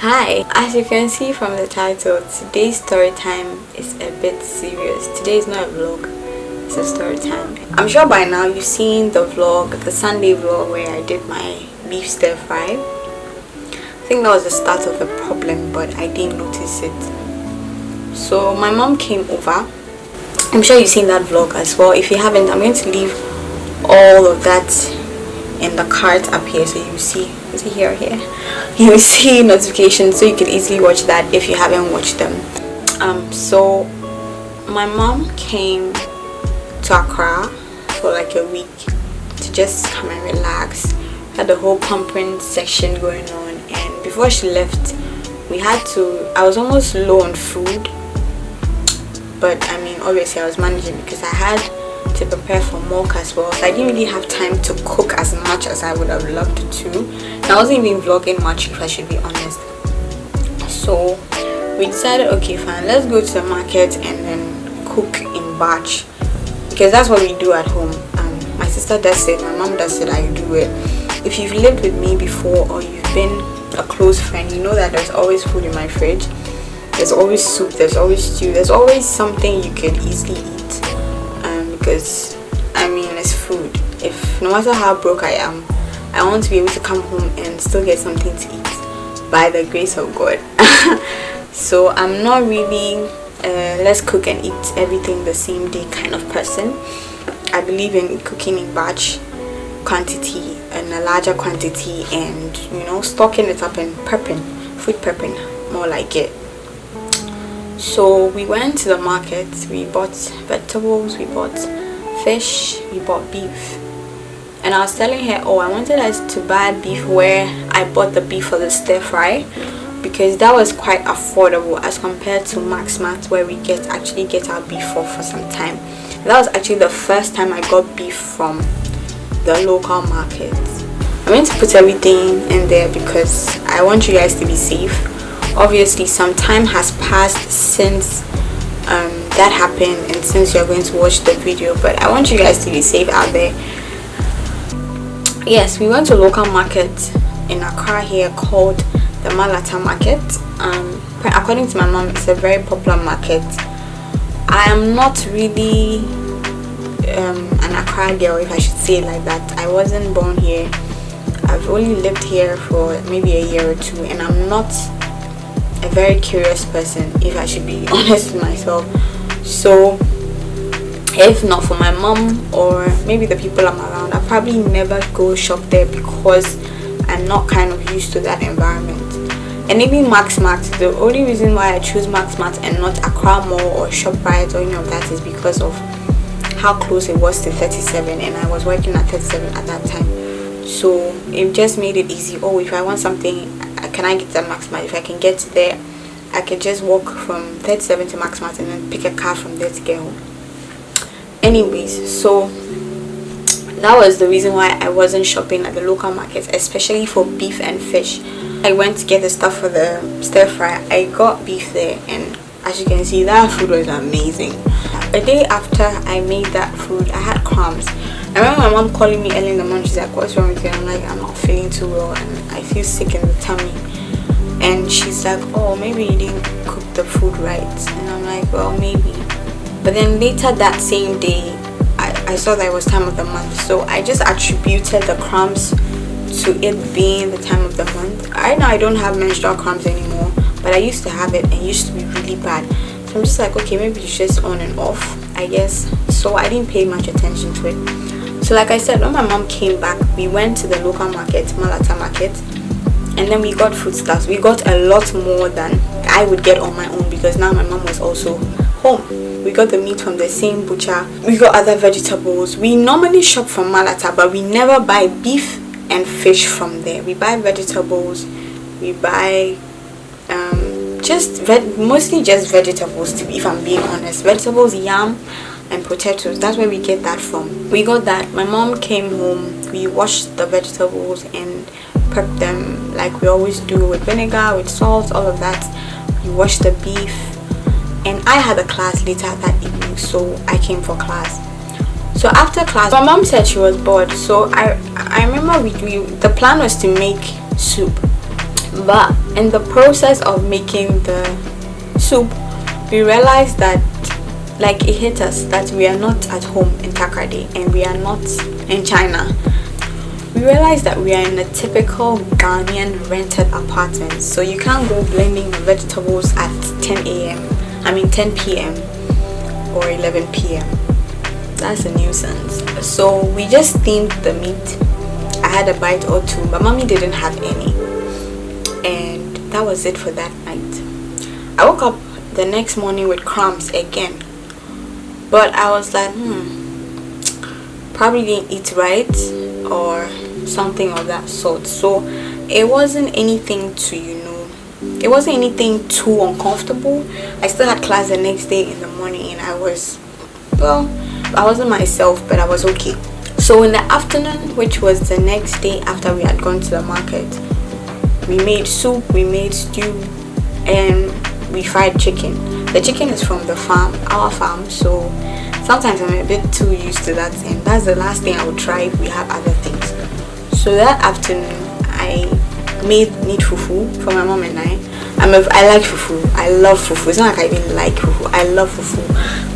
Hi, as you can see from the title, today's story time is a bit serious. Today is not a vlog, it's a story time. I'm sure by now you've seen the vlog, the Sunday vlog where I did my beef stir fry. I think that was the start of the problem, but I didn't notice it. So my mom came over. I'm sure you've seen that vlog as well. If you haven't, I'm going to leave all of that in the card up here so you see. Is it here or here? You will see notifications so you can easily watch that if you haven't watched them. So my mom came to Accra for like a week to just come and relax. Had the whole pumping section going on, and before she left I was almost low on food, but I mean obviously I was managing because I had to prepare for milk as well, so I didn't really have time to cook as much as I would have loved to, and I wasn't even vlogging much if I should be honest. So we decided, okay fine, let's go to the market and then cook in batch, because that's what we do at home. My sister does it, my mom does it, I do it. If you've lived with me before or you've been a close friend, you know that there's always food in my fridge. There's always soup, there's always stew, there's always something you could easily eat. Because I mean it's food. If no matter how broke I am, I want to be able to come home and still get something to eat by the grace of God. So I'm not really let's cook and eat everything the same day kind of person. I believe in cooking in batch quantity and a larger quantity, and stocking it up and food prepping more like it. So we went to the market, we bought vegetables, we bought fish, we bought beef. And I was telling her, I wanted us to buy beef where I bought the beef for the stir fry, because that was quite affordable as compared to Maxmart where we actually get our beef for some time. That was actually the first time I got beef from the local market. I'm going to put everything in there because I want you guys to be safe. Obviously some time has passed since that happened and since you're going to watch the video, but I want you guys to be safe out there. Yes, we went to a local market in Accra here called the Malata market. According to my mom, it's a very popular market. I am not really an Accra girl, if I should say it like that. I wasn't born here. I've only lived here for maybe a year or two, and I'm not a very curious person, if I should be honest with myself. So if not for my mom or maybe the people I'm around, I probably never go shop there because I'm not kind of used to that environment. And even Maxmart, the only reason why I choose Maxmart and not Accra Mall or ShopRite or any of that is because of how close it was to 37, and I was working at 37 at that time. So it just made it easy. If I want something, can I get to Maxmart? If I can get there, I can just walk from 37 to Maxmart and then pick a car from there to get home. Anyways, so that was the reason why I wasn't shopping at the local markets, especially for beef and fish. I went to get the stuff for the stir fry. I got beef there, and as you can see, that food was amazing. A day after I made that food, I had crumbs. I remember my mom calling me early in the morning. She's like, what's wrong with you? I'm like, I'm not feeling too well and I feel sick in the tummy. And she's like, maybe you didn't cook the food right. And I'm like, well, maybe. But then later that same day, I saw that it was time of the month. So I just attributed the crumbs to it being the time of the month. Right now I don't have menstrual crumbs anymore, but I used to have it and it used to be really bad. So I'm just like, okay, maybe it's just on and off, I guess. So I didn't pay much attention to it. So like I said, when my mom came back, we went to the local market, Malata market, and then we got foodstuffs. We got a lot more than I would get on my own because now my mom was also home. We got the meat from the same butcher. We got other vegetables. We normally shop from Malata, but we never buy beef and fish from there. We buy vegetables. We buy mostly just vegetables, if I'm being honest. Vegetables, yam and potatoes. That's where we get that from. We got that. My mom came home. We washed the vegetables and prepped them like we always do, with vinegar, with salt, all of that. We washed the beef, and I had a class later that evening, so I came for class. So after class, my mom said she was bored, so I remember the plan was to make soup. But in the process of making the soup, we realized that, like, it hit us that we are not at home in Takrady and we are not in China. We realized that we are in a typical Ghanaian rented apartment, so you can't go blending vegetables at 10 p.m. or 11 p.m. That's a nuisance. So we just steamed the meat. I had a bite or two, but mommy didn't have any, and that was it for that night. I woke up the next morning with cramps again, but I was like, probably didn't eat right or something of that sort. So it wasn't anything too uncomfortable. I still had class the next day in the morning, and I wasn't myself, but I was okay. So in the afternoon, which was the next day after we had gone to the market, we made soup, we made stew, and we fried chicken. The chicken is from the farm, our farm, so sometimes I'm a bit too used to that, and that's the last thing I would try if we have other things. So that afternoon, I made meat fufu for my mom and I like fufu. I love fufu. It's not like I even like fufu. I love fufu.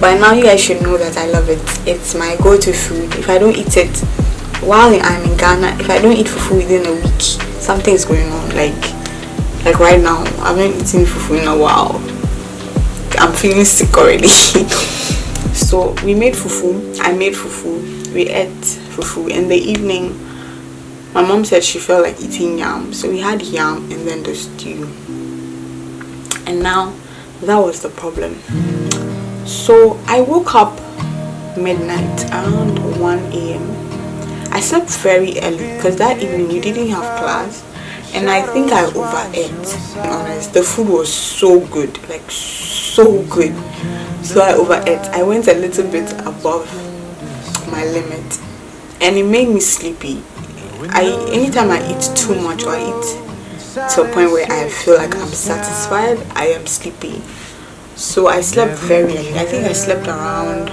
But now you guys should know that I love it. It's my go-to food. If I don't eat it while I'm in Ghana, if I don't eat fufu within a week, something's going on. Like right now, I haven't eaten fufu in a while. I'm feeling sick already. So we made fufu. I made fufu. We ate fufu. In the evening, my mom said she felt like eating yam. So we had yam and then the stew. And now that was the problem. So I woke up midnight, around 1 a.m. I slept very early because that evening we didn't have class, and I think I overate. To be honest, the food was so good, like so good. So I overate. I went a little bit above my limit, and it made me sleepy. Anytime I eat too much or I eat to a point where I feel like I'm satisfied, I am sleepy. So I slept very early. I think I slept around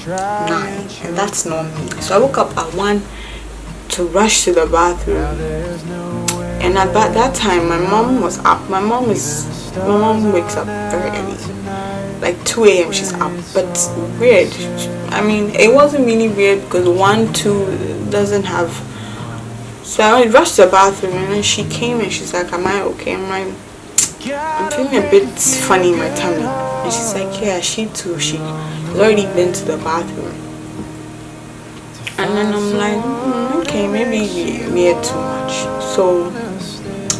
9, and that's not me. So I woke up at 1 to rush to the bathroom, and at that time my mom was up. My mom wakes up very early, like 2 a.m. she's up, but weird. I mean, it wasn't really weird because 1, 2 doesn't have. So I rushed to the bathroom, and then she came and she's like, "Am I okay?" I'm feeling a bit funny in my tummy. And she's like, "Yeah, she too. She's already been to the bathroom." And then I'm like, okay, maybe we ate too much. So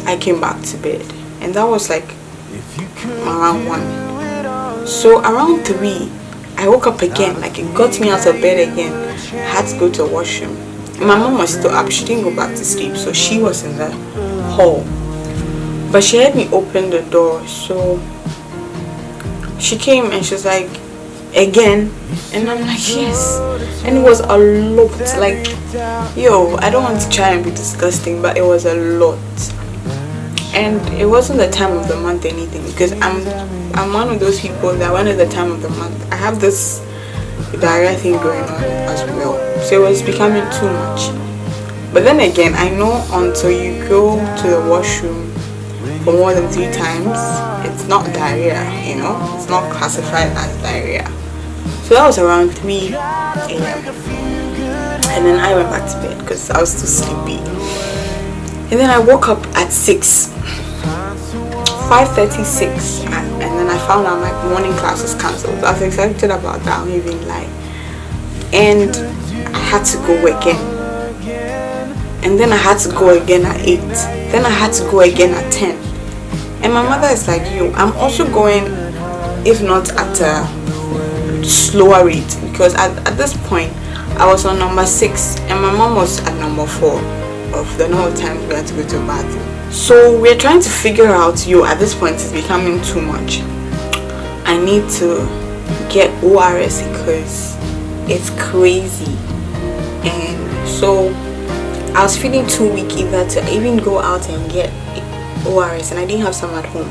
I came back to bed, and that was like around 1. So around 3, I woke up again. Like, it got me out of bed again. I had to go to the washroom. My mom was still up. She didn't go back to sleep, so she was in the hall. But she had me open the door, so she came and she's like, "Again?" And I'm like, "Yes." And it was a lot. Like, yo, I don't want to try and be disgusting, but it was a lot. And it wasn't the time of the month anything, because I'm one of those people that when it's the time of the month, I have this diarrhea thing going on as well. So it was becoming too much. But then again, I know until you go to the washroom for more than 3 times, it's not diarrhea, you know, it's not classified as diarrhea. So that was around 3 a.m. and then I went back to bed because I was too sleepy. And then I woke up at 5:36, and then I found out my morning class was cancelled. I was excited about that, I won't even lie. And I had to go again. And then I had to go again at 8. Then I had to go again at 10. And my mother is like, "Yo, I'm also going, if not at a slower rate," because at this point I was on number 6 and my mom was at number 4 of the number of times we had to go to the bathroom. So we're trying to figure out, at this point it's becoming too much. I need to get ORS because it's crazy. And so I was feeling too weak either to even go out and get ORS, and I didn't have some at home.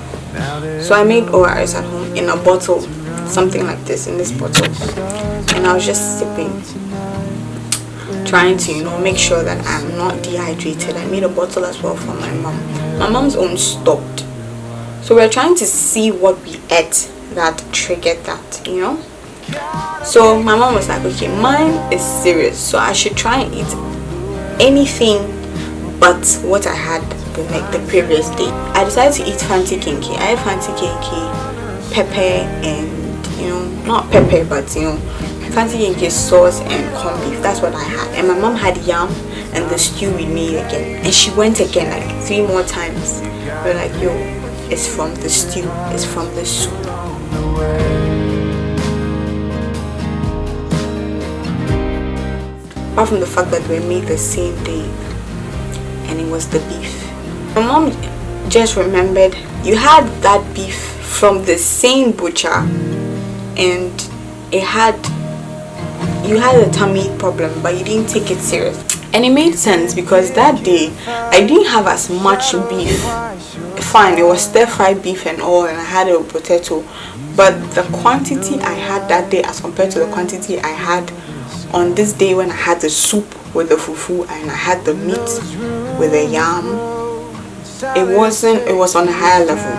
So I made ORS at home in a bottle, something like this, in this bottle, and I was just sipping, trying to make sure that I'm not dehydrated. I made a bottle as well for my mom. my mom's own stopped. So we're trying to see what we ate that triggered that, you know. So my mom was like, okay, mine is serious, so I should try and eat anything but what I had the previous day. I decided to eat fancy kinky. I had fancy kinky, pepper, and you know, not pepper, but you know, fancy kinky sauce and corned beef. That's what I had. And my mom had yam and the stew we made again. And she went again like 3 more times. We're like, yo, it's from the stew, it's from the soup. Apart from the fact that we made the same day, and it was the beef. My mom just remembered you had that beef from the same butcher, and you had a tummy problem, but you didn't take it serious. And it made sense because that day I didn't have as much beef. Fine, it was stir-fried beef and all, and I had a potato, but the quantity I had that day as compared to the quantity I had on this day when I had the soup with the fufu and I had the meat with the yam, it was on a higher level.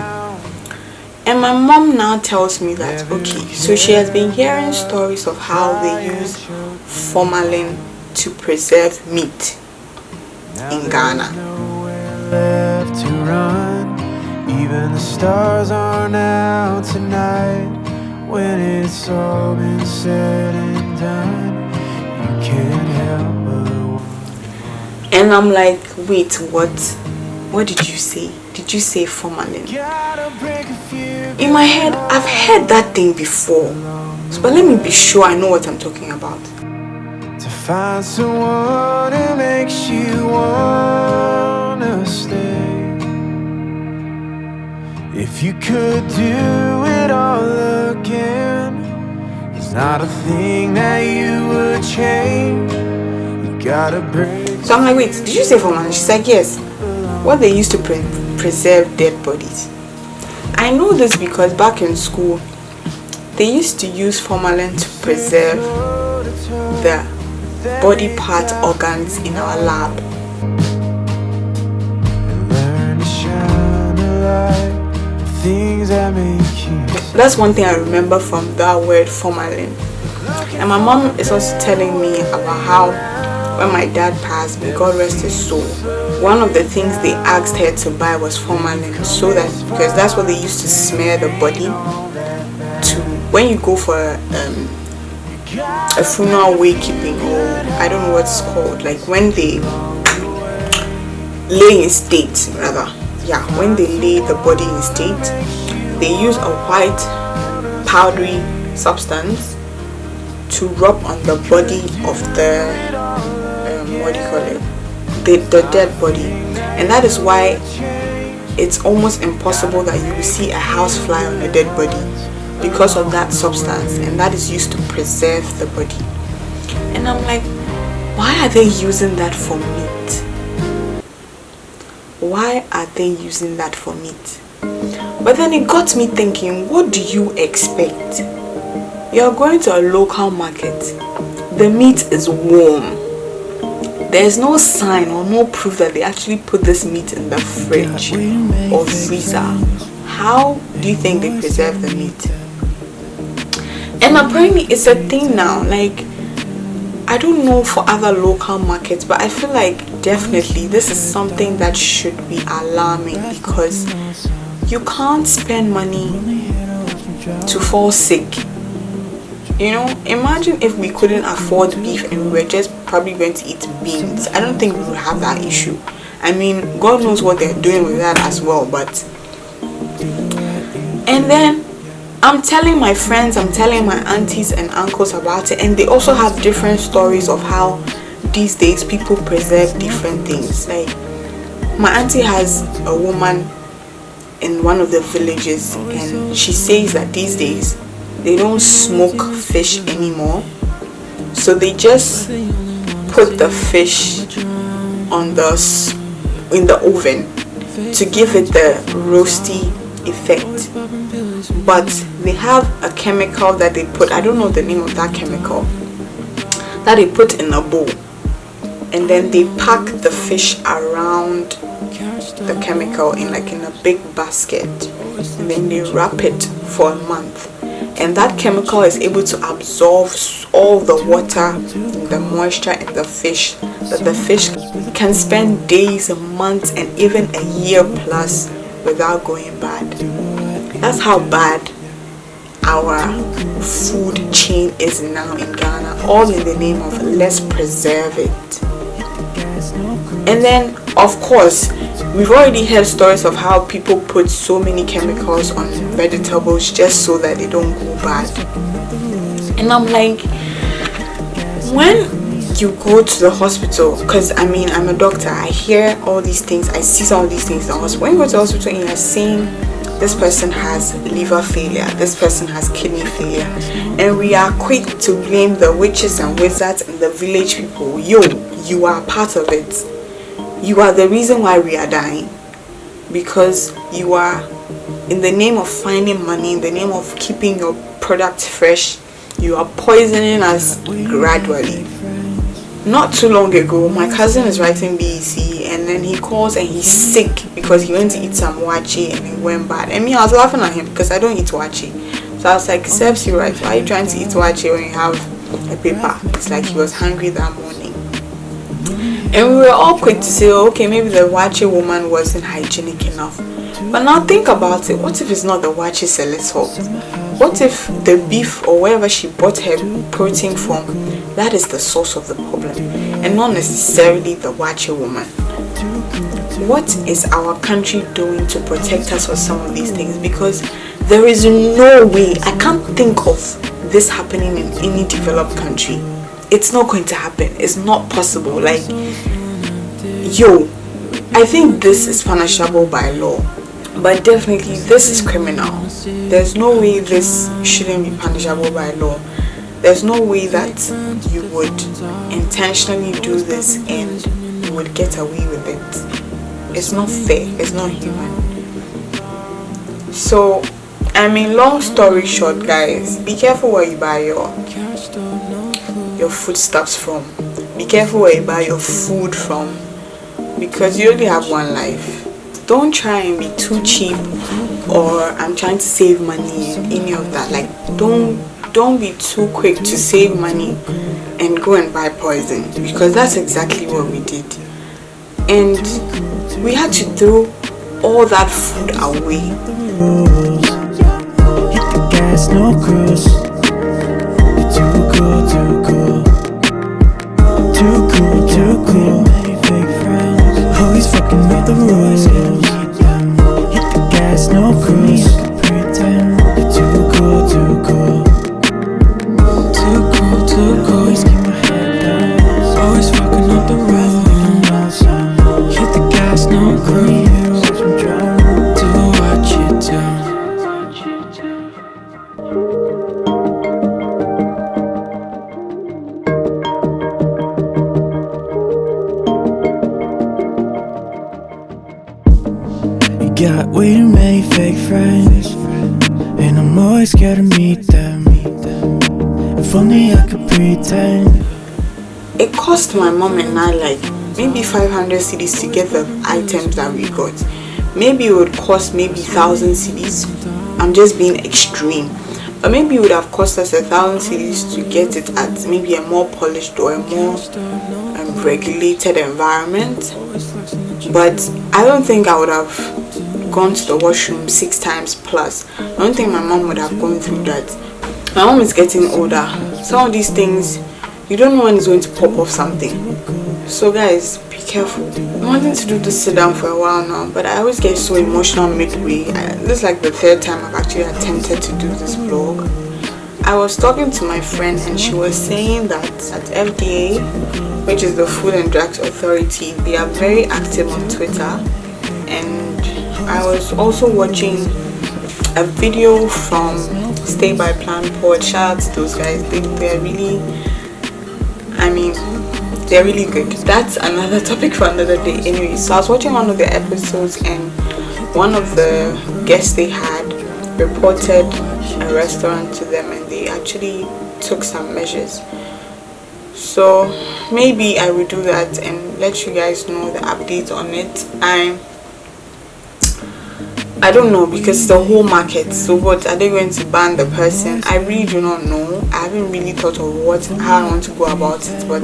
And my mom now tells me that, okay, so she has been hearing stories of how they use formalin to preserve meat in Ghana. Left to run. Even the stars aren't out tonight. When it's all been said and done, you can't help but. And I'm like, wait, what? What did you say? Did you say formalin? In my head, I've heard that thing before. So, but let me be sure I know what I'm talking about. To find someone who makes you wanna stay. If you could do it all again, there's not a thing that you would change. You gotta break. So I'm like, wait, did you say formalin? She's like, yes. What they used to preserve dead bodies. I know this because back in school, they used to use formalin to preserve the body part organs in our lab. That's one thing I remember from that word formalin. And my mom is also telling me about how when my dad passed, may God rest his soul, one of the things they asked her to buy was formalin, so that, because that's what they used to smear the body to when you go for a funeral waykeeping, or I don't know what it's called, like when they lay in state, rather. Yeah, when they lay the body in state, they use a white powdery substance to rub on the body of the what do you call it, the dead body. And that is why it's almost impossible that you will see a housefly on a dead body, because of that substance, and that is used to preserve the body. And I'm like, why are they using that for meat? Why are they using that for meat? But then it got me thinking, what do you expect? You're going to a local market, the meat is warm, there's no sign or no proof that they actually put this meat in the fridge or freezer. How do you think they preserve the meat? And apparently it's a thing now. Like, I don't know for other local markets, but I feel like definitely this is something that should be alarming, because you can't spend money to fall sick. You know, imagine if we couldn't afford beef and we were just probably going to eat beans. I don't think we would have that issue. I mean, God knows what they're doing with that as well, but... And then I'm telling my friends, I'm telling my aunties and uncles about it, and they also have different stories of how these days people preserve different things. Like, my auntie has a woman in one of the villages, and she says that these days they don't smoke fish anymore, so they just put the fish on in the oven to give it the roasty effect. But they have a chemical that they put, I don't know the name of that chemical, that they put in a bowl, and then they pack the fish around the chemical in a big basket, and then they wrap it for a month, and that chemical is able to absorb all the water, the moisture in the fish, that the fish can spend days, months, and even a year plus without going bad. That's how bad our food chain is now in Ghana, all in the name of let's preserve it. And then of course we've already heard stories of how people put so many chemicals on vegetables just so that they don't go bad. And I'm like, when you go to the hospital, because I'm a doctor, I hear all these things, I see some of these things in the hospital. When you go to the hospital and you're seeing this person has liver failure, this person has kidney failure, and we are quick to blame the witches and wizards and the village people. You are part of it. You are the reason why we are dying, because you are, in the name of finding money, in the name of keeping your product fresh, you are poisoning us gradually. Not too long ago, my cousin is writing BEC, and then he calls and he's sick because he went to eat some wachi and it went bad. And me, I was laughing at him because I don't eat wachi. So I was like, serves you right, why are you trying to eat wachi when you have a paper? It's like he was hungry that morning. And we were all quick to say, okay, maybe the wachi woman wasn't hygienic enough. But now think about it, what if it's not the wachi salt? What if the beef or wherever she bought her protein from, that is the source of the problem, and not necessarily the wachi woman? What is our country doing to protect us from some of these things? Because there is no way, I can't think of this happening in any developed country. It's not going to happen. It's not possible. I think this is punishable by law, but definitely this is criminal. There's no way this shouldn't be punishable by law. There's no way that you would intentionally do this and you would get away with it. It's not fair. It's not human. So, long story short, guys, be careful where you buy your foodstuffs from. Be careful where you buy your food from, because you only have one life. Don't try and be too cheap, or I'm trying to save money and any of that. Don't be too quick to save money and go and buy poison, because that's exactly what we did. And we had to throw all that food away. Hit the gas, no cruise. You're too cool, too cool. Too cool, too cool. Many fake friends, always fucking with the rules. Hit the gas, no cruise. I can pretend you're too cool, too cool. Too cool, too cool. Always keep my head down, always fucking up the rules. Hit the gas, no cruise. Do what you do. Got way too many fake friends, and I'm always scared to meet them. If only I could pretend. It cost my mom and I maybe 500 cedis to get the items that we got. Maybe it would cost maybe 1,000 cedis. I'm just being extreme. But maybe it would have cost us 1,000 cedis to get it at maybe a more polished or a more regulated environment. But I don't think I would have gone to the washroom 6 times plus. I don't think my mom would have gone through that. My mom is getting older. Some of these things, you don't know when it's going to pop off something. So guys, be careful. I'm wanting to do this sit down for a while now, but I always get so emotional midway. This is like the 3rd time I've actually attempted to do this vlog. I was talking to my friend and she was saying that at FDA, which is the Food and Drugs Authority, they are very active on Twitter. And I was also watching a video from Stay by Plan Pod. Shout out to those guys. They're really, they're really good. That's another topic for another day. Anyway, so I was watching one of the episodes, and one of the guests they had reported a restaurant to them, and they actually took some measures. So maybe I will do that and let you guys know the update on it. I don't know, because it's the whole market. So what are they going to ban the person? I really do not know. I haven't really thought of how I want to go about it, but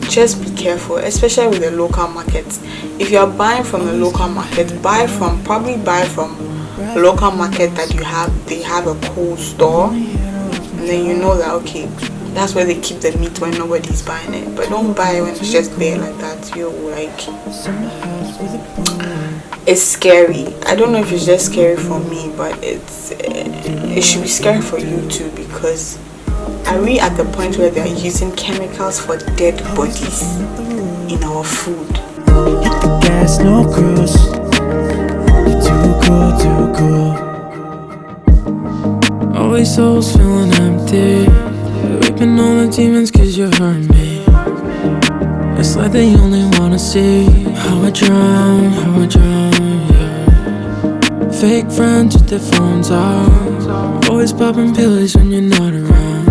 just be careful, especially with the local markets. If you are buying from the local market, probably buy from a local market that they have a cold store, and then you know that okay, that's where they keep the meat when nobody's buying it. But don't buy it when it's just there like that. It's scary. I don't know if it's just scary for me, but it should be scary for you too, because are we at the point where they are using chemicals for dead bodies in our food? Hit the gas, no cruise. You're too cool. Always souls feeling empty. Weeping all the demons cause you hurt me. It's like they only wanna see how I drown, yeah. Fake friends with their phones out. Always popping pills when you're not around.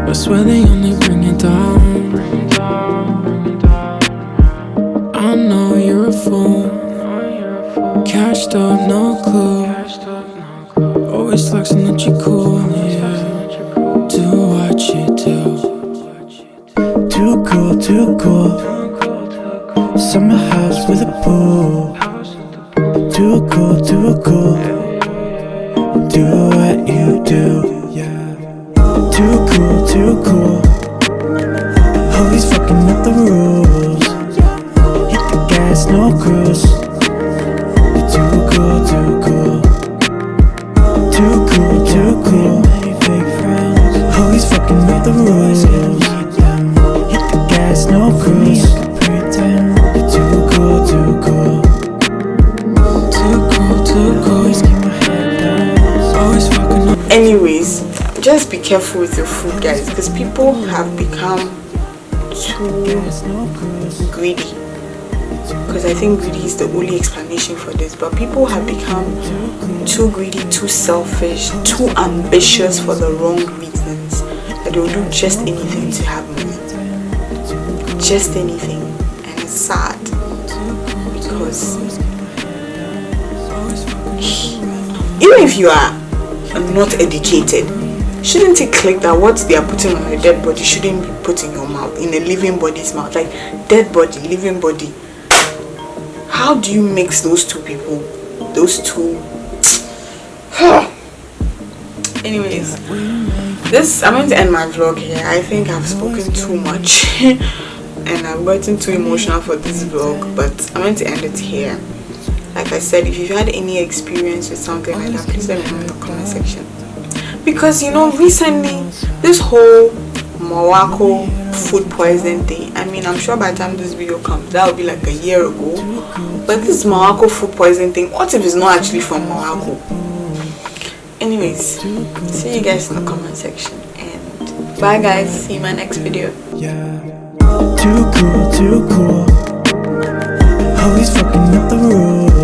I swear they only bring it down. I know you're a fool. Cashed up, no clue. Always flexing that you're cool, yeah. Do what you do. Too cool. Summer house with a pool. Too cool. Do what you do, yeah. Too cool. Always fucking up the rules. Hit the gas, no cruise. You're too cool. Too cool. Always fucking up the rules. Hit the gas, no cruise. You're too cool. Always keep my head down. Always fucking up. Anyways, just be careful with your food, guys, because people have become too greedy. Because I think greedy is the only explanation for this, but people have become too greedy, too selfish, too ambitious for the wrong reasons, that they'll do just anything to have money. Just anything. And it's sad, because even if you are not educated, shouldn't it click that what they are putting on a dead body shouldn't be put in your mouth, in a living body's mouth? Like, dead body, living body. How do you mix those two people? Those two. Anyways, I'm going to end my vlog here. I think I've spoken too much and I've gotten too emotional for this vlog, but I'm going to end it here. Like I said, if you've had any experience with something like that, please let me know in the comment section. Because recently, this whole Morocco food poison thing, I mean, I'm sure by the time this video comes, that will be like a year ago. But this Morocco food poison thing, what if it's not actually from Morocco? Anyways, see you guys in the comment section, and bye guys, see you in my next video. Yeah. Too cool. Always fucking up the rules.